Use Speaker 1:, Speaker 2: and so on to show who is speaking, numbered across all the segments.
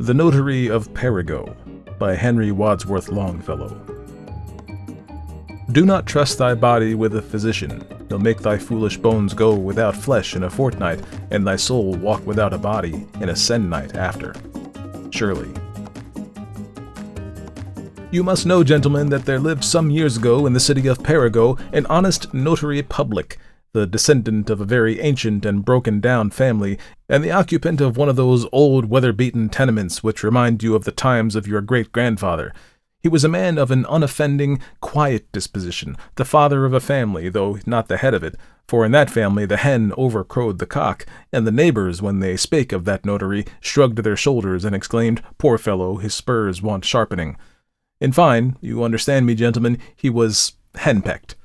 Speaker 1: The Notary of Perigueux by Henry Wadsworth Longfellow. Do not trust thy body with a physician. He'll make thy foolish bones go without flesh in a fortnight, and thy soul walk without a body in a se'nnight after. Shirley. You must know, gentlemen, that there lived some years ago in the city of Perigueux an honest notary public, the descendant of a very ancient and broken-down family, and the occupant of one of those old weather-beaten tenements which remind you of the times of your great-grandfather. He was a man of an unoffending, quiet disposition, the father of a family, though not the head of it, for in that family the hen overcrowed the cock, and the neighbors, when they spake of that notary, shrugged their shoulders and exclaimed, "Poor fellow, his spurs want sharpening." In fine, you understand me, gentlemen, he was henpecked.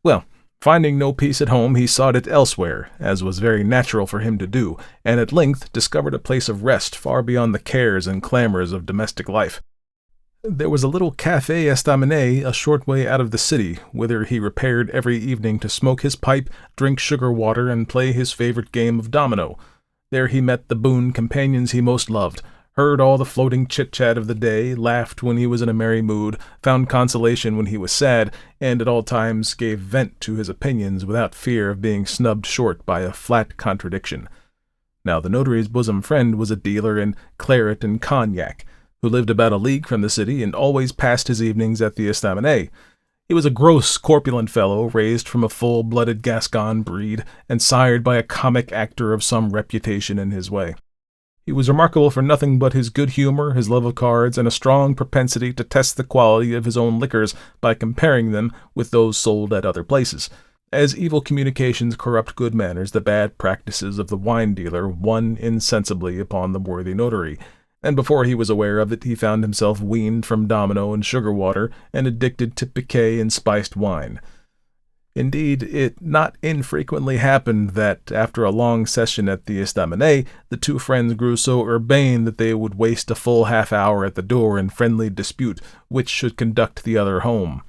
Speaker 1: Well, finding no peace at home, he sought it elsewhere, as was very natural for him to do, and at length discovered a place of rest far beyond the cares and clamors of domestic life. There was a little café estaminet a short way out of the city, whither he repaired every evening to smoke his pipe, drink sugar water, and play his favorite game of domino. There he met the boon companions he most loved, heard all the floating chit-chat of the day, laughed when he was in a merry mood, found consolation when he was sad, and at all times gave vent to his opinions without fear of being snubbed short by a flat contradiction. Now the notary's bosom friend was a dealer in claret and cognac, who lived about a league from the city and always passed his evenings at the estaminet. He was a gross, corpulent fellow, raised from a full-blooded Gascon breed, and sired by a comic actor of some reputation in his way. He was remarkable for nothing but his good humor, his love of cards, and a strong propensity to test the quality of his own liquors by comparing them with those sold at other places. As evil communications corrupt good manners, the bad practices of the wine dealer won insensibly upon the worthy notary, and before he was aware of it, he found himself weaned from domino and sugar water, and addicted to piquet and spiced wine. Indeed, it not infrequently happened that, after a long session at the estaminet, the two friends grew so urbane that they would waste a full half-hour at the door in friendly dispute which should conduct the other home.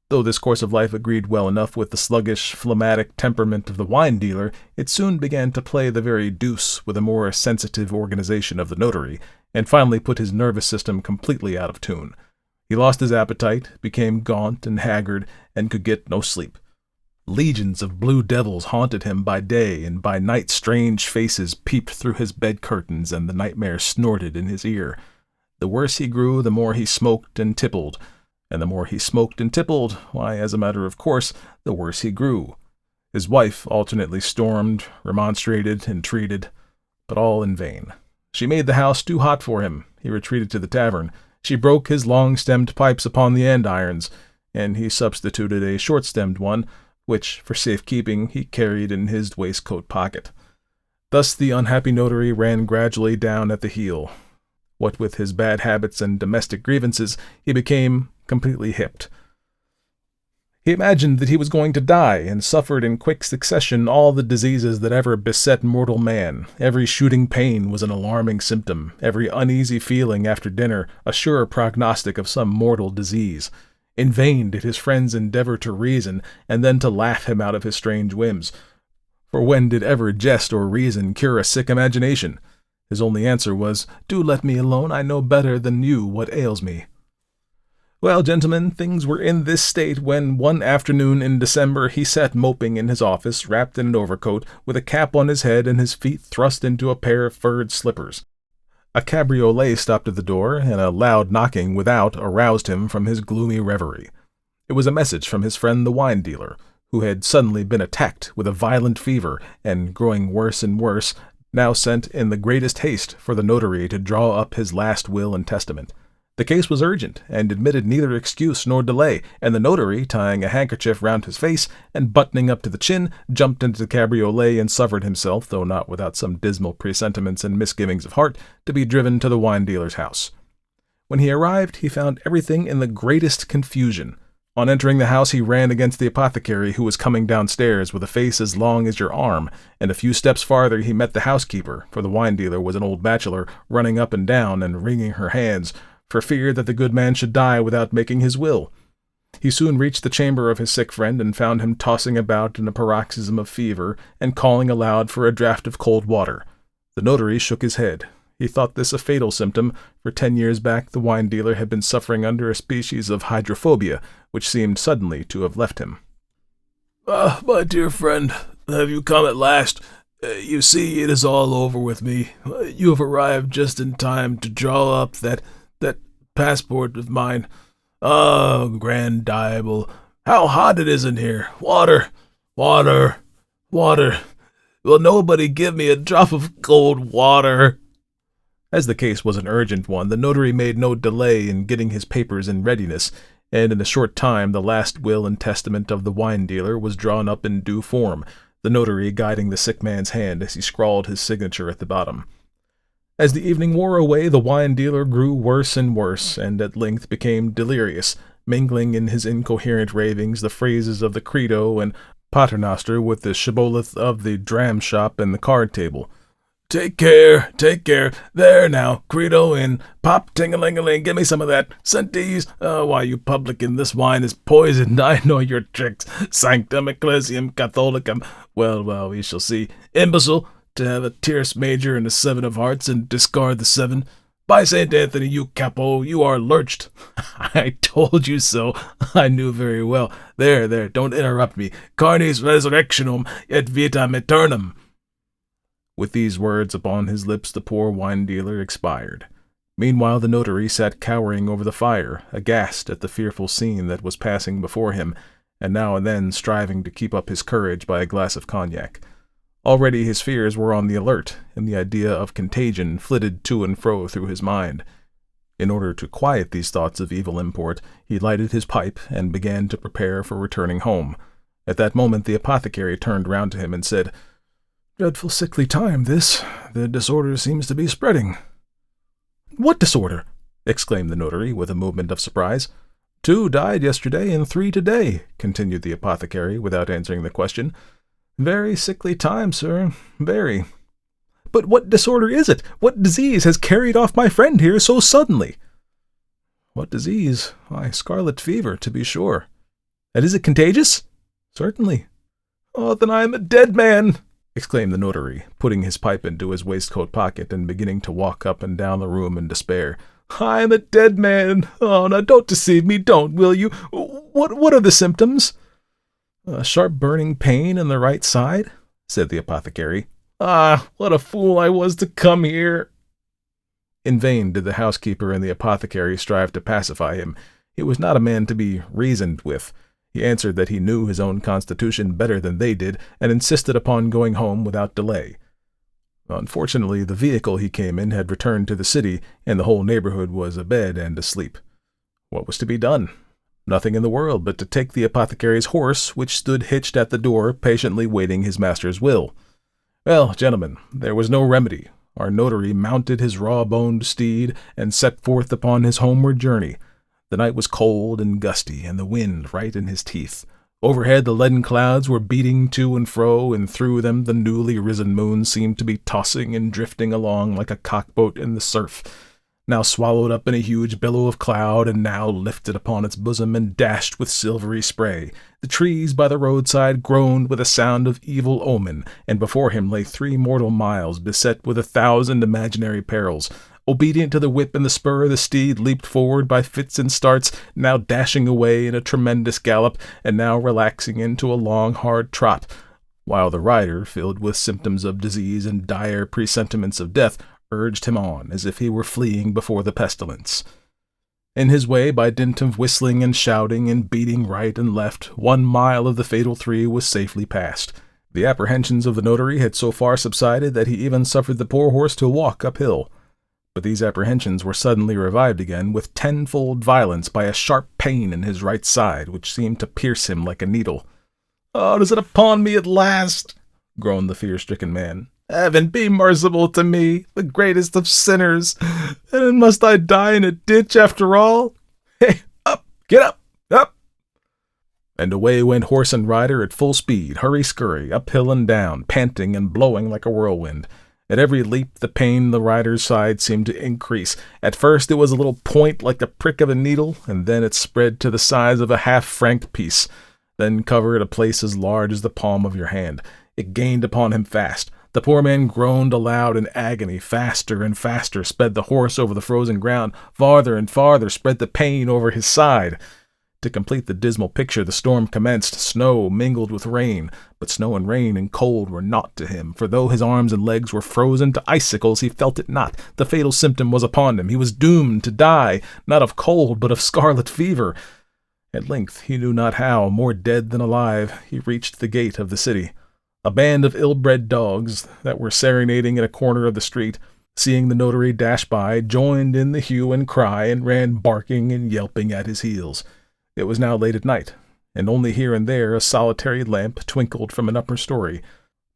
Speaker 1: Though this course of life agreed well enough with the sluggish, phlegmatic temperament of the wine-dealer, it soon began to play the very deuce with a more sensitive organization of the notary, and finally put his nervous system completely out of tune. He lost his appetite, became gaunt and haggard, and could get no sleep. Legions of blue devils haunted him by day, and by night strange faces peeped through his bed curtains, and the nightmare snorted in his ear. The worse he grew, the more he smoked and tippled, and the more he smoked and tippled, why, as a matter of course, the worse he grew. His wife alternately stormed, remonstrated, entreated, but all in vain. She made the house too hot for him. He retreated to the tavern. She broke his long-stemmed pipes upon the andirons, and he substituted a short-stemmed one, which, for safe-keeping, he carried in his waistcoat pocket. Thus the unhappy notary ran gradually down at the heel. What with his bad habits and domestic grievances, he became completely hipped. He imagined that he was going to die, and suffered in quick succession all the diseases that ever beset mortal man. Every shooting pain was an alarming symptom, every uneasy feeling after dinner a sure prognostic of some mortal disease. In vain did his friends endeavor to reason, and then to laugh him out of his strange whims. For when did ever jest or reason cure a sick imagination? His only answer was, "Do let me alone, I know better than you what ails me." Well, gentlemen, things were in this state when one afternoon in December he sat moping in his office, wrapped in an overcoat, with a cap on his head and his feet thrust into a pair of furred slippers. A cabriolet stopped at the door, and a loud knocking without aroused him from his gloomy reverie. It was a message from his friend the wine-dealer, who had suddenly been attacked with a violent fever, and, growing worse and worse, now sent in the greatest haste for the notary to draw up his last will and testament. The case was urgent, and admitted neither excuse nor delay, and the notary, tying a handkerchief round his face, and buttoning up to the chin, jumped into the cabriolet and suffered himself, though not without some dismal presentiments and misgivings of heart, to be driven to the wine-dealer's house. When he arrived, he found everything in the greatest confusion. On entering the house, he ran against the apothecary, who was coming downstairs with a face as long as your arm, and a few steps farther he met the housekeeper, for the wine-dealer was an old bachelor, running up and down and wringing her hands, for fear that the good man should die without making his will. He soon reached the chamber of his sick friend, and found him tossing about in a paroxysm of fever, and calling aloud for a draught of cold water. The notary shook his head. He thought this a fatal symptom, for 10 years back the wine dealer had been suffering under a species of hydrophobia, which seemed suddenly to have left him.
Speaker 2: "Ah, my dear friend, have you come at last? You see, it is all over with me. You have arrived just in time to draw up that passport of mine. Ah, grand Diable, how hot it is in here! Water! Water! Water! Will nobody give me a drop of cold water?"
Speaker 1: As the case was an urgent one, the notary made no delay in getting his papers in readiness, and in a short time the last will and testament of the wine dealer was drawn up in due form, the notary guiding the sick man's hand as he scrawled his signature at the bottom. As the evening wore away, the wine dealer grew worse and worse, and at length became delirious, mingling in his incoherent ravings the phrases of the Credo and Paternoster with the shibboleth of the dram shop and the card table.
Speaker 2: Take care, there now, Credo in, pop, ting-a-ling-a-ling, give me some of that, centes, why, you publican, this wine is poisoned, I know your tricks, sanctum ecclesiam catholicum, well, we shall see, imbecile, to have a tierce major and a 7 of hearts, and discard the 7, by St. Anthony, you capo, you are lurched, I told you so, I knew very well, there, don't interrupt me, carnis resurrectionum, et vitam aeternum.
Speaker 1: With these words upon his lips, the poor wine-dealer expired. Meanwhile the notary sat cowering over the fire, aghast at the fearful scene that was passing before him, and now and then striving to keep up his courage by a glass of cognac. Already his fears were on the alert, and the idea of contagion flitted to and fro through his mind. In order to quiet these thoughts of evil import, he lighted his pipe and began to prepare for returning home. At that moment the apothecary turned round to him and said, "Dreadful sickly time, this. The disorder seems to be spreading." "What disorder?" exclaimed the notary, with a movement of surprise. "2 died yesterday, and 3 today," continued the apothecary, without answering the question. "Very sickly time, sir, very." "But what disorder is it? What disease has carried off my friend here so suddenly?" "What disease? Why, scarlet fever, to be sure." "And is it contagious?" "Certainly." "Oh, then I am a dead man!" exclaimed the notary, putting his pipe into his waistcoat pocket and beginning to walk up and down the room in despair. "I am a dead man! Oh, now don't deceive me, don't, will you? What are the symptoms?" "A sharp burning pain in the right side," said the apothecary. "Ah, what a fool I was to come here!" In vain did the housekeeper and the apothecary strive to pacify him. He was not a man to be reasoned with. He answered that he knew his own constitution better than they did, and insisted upon going home without delay. Unfortunately, the vehicle he came in had returned to the city, and the whole neighborhood was abed and asleep. What was to be done? Nothing in the world but to take the apothecary's horse, which stood hitched at the door, patiently waiting his master's will. Well, gentlemen, there was no remedy. Our notary mounted his raw-boned steed, and set forth upon his homeward journey. The night was cold and gusty, and the wind right in his teeth. Overhead the leaden clouds were beating to and fro, and through them the newly risen moon seemed to be tossing and drifting along like a cockboat in the surf, now swallowed up in a huge billow of cloud, and now lifted upon its bosom and dashed with silvery spray. The trees by the roadside groaned with a sound of evil omen, and before him lay 3 mortal miles beset with 1,000 imaginary perils. Obedient to the whip and the spur, the steed leaped forward by fits and starts, now dashing away in a tremendous gallop, and now relaxing into a long, hard trot, while the rider, filled with symptoms of disease and dire presentiments of death, urged him on as if he were fleeing before the pestilence. In his way, by dint of whistling and shouting and beating right and left, 1 mile of the fatal 3 was safely passed. The apprehensions of the notary had so far subsided that he even suffered the poor horse to walk uphill. But these apprehensions were suddenly revived again with tenfold violence by a sharp pain in his right side, which seemed to pierce him like a needle. "Oh, is it upon me at last?" groaned the fear-stricken man. "Heaven, be merciful to me, the greatest of sinners, and must I die in a ditch after all? Hey, up, get up, up!" And away went horse and rider at full speed, hurry-scurry, up hill and down, panting and blowing like a whirlwind. At every leap the pain in the rider's side seemed to increase. At first it was a little point like the prick of a needle, and then it spread to the size of a half-franc piece, then covered a place as large as the palm of your hand. It gained upon him fast. The poor man groaned aloud in agony. Faster and faster sped the horse over the frozen ground. Farther and farther spread the pain over his side. To complete the dismal picture, the storm commenced. Snow mingled with rain, but snow and rain and cold were naught to him, for though his arms and legs were frozen to icicles, he felt it not. The fatal symptom was upon him. He was doomed to die, not of cold, but of scarlet fever. At length, he knew not how, more dead than alive, he reached the gate of the city. A band of ill-bred dogs that were serenading at a corner of the street, seeing the notary dash by, joined in the hue and cry and ran barking and yelping at his heels. It was now late at night, and only here and there a solitary lamp twinkled from an upper story.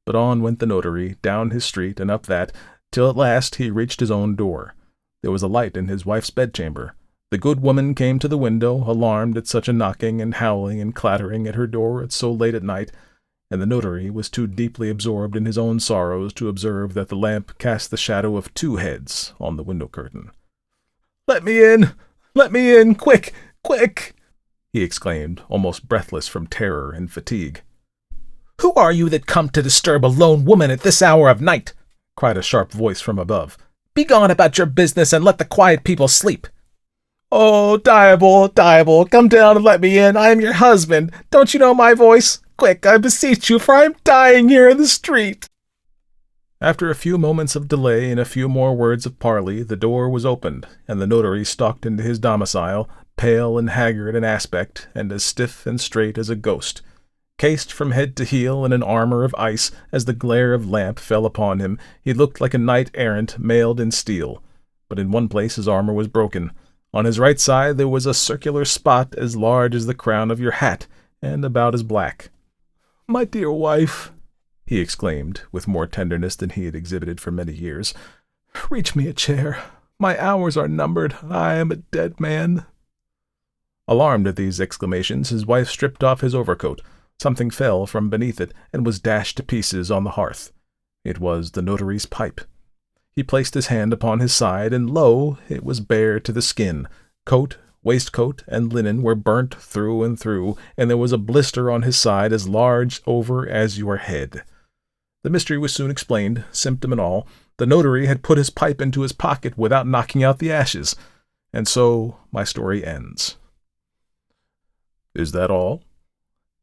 Speaker 1: But on went the notary, down his street and up that, till at last he reached his own door. There was a light in his wife's bedchamber. The good woman came to the window, alarmed at such a knocking and howling and clattering at her door at so late at night, and the notary was too deeply absorbed in his own sorrows to observe that the lamp cast the shadow of 2 heads on the window curtain. "Let me in! Let me in! Quick! Quick!" he exclaimed, almost breathless from terror and fatigue. "Who are you that come to disturb a lone woman at this hour of night?" cried a sharp voice from above. "Begone about your business, and let the quiet people sleep." "Oh, Diable, Diable, come down and let me in. I am your husband. Don't you know my voice? Quick, I beseech you, for I am dying here in the street." After a few moments of delay and a few more words of parley, the door was opened, and the notary stalked into his domicile, pale and haggard in aspect, and as stiff and straight as a ghost. Cased from head to heel in an armor of ice, as the glare of lamp fell upon him, he looked like a knight-errant mailed in steel. But in one place his armor was broken. On his right side there was a circular spot as large as the crown of your hat, and about as black. "My dear wife," he exclaimed, with more tenderness than he had exhibited for many years, "reach me a chair. My hours are numbered. I am a dead man." Alarmed at these exclamations, his wife stripped off his overcoat. Something fell from beneath it, and was dashed to pieces on the hearth. It was the notary's pipe. He placed his hand upon his side, and lo, it was bare to the skin. Coat, waistcoat, and linen were burnt through and through, and there was a blister on his side as large over as your head. The mystery was soon explained, symptom and all. The notary had put his pipe into his pocket without knocking out the ashes. And so my story ends. "Is that all?"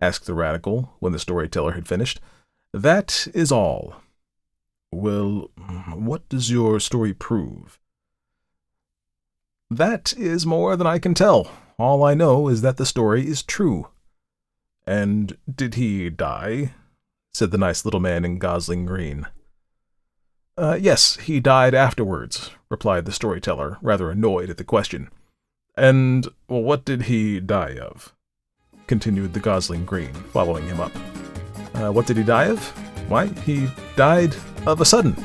Speaker 1: asked the radical, when the storyteller had finished. "That is all." "Well, what does your story prove?" "That is more than I can tell. All I know is that the story is true." "And did he die?" said the nice little man in gosling green. "Yes, he died afterwards," replied the storyteller, rather annoyed at the question. "And what did he die of?" continued the gosling green, following him up. "What did he die of? Why, he died of a sudden."